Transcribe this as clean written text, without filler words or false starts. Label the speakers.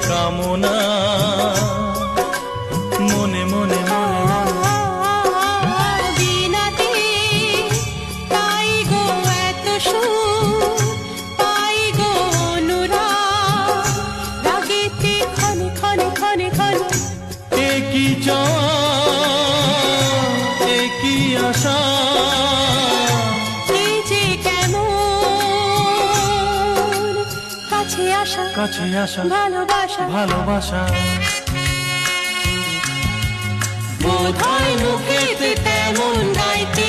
Speaker 1: কামনা মনে মনে
Speaker 2: বিনাতে পাই গো এত সুর, পাই গো অনুরাগ, রাগেতে ক্ষণে ক্ষণে ক্ষণে ক্ষণে
Speaker 1: একই চাওয়া একই আশা,
Speaker 2: এই যে কেমন কাছে আসা
Speaker 1: কাছে আসা
Speaker 2: ভালোবাসা
Speaker 1: ভালোবাসা।
Speaker 2: বোধহয় মুখেতে তেমন গাইতে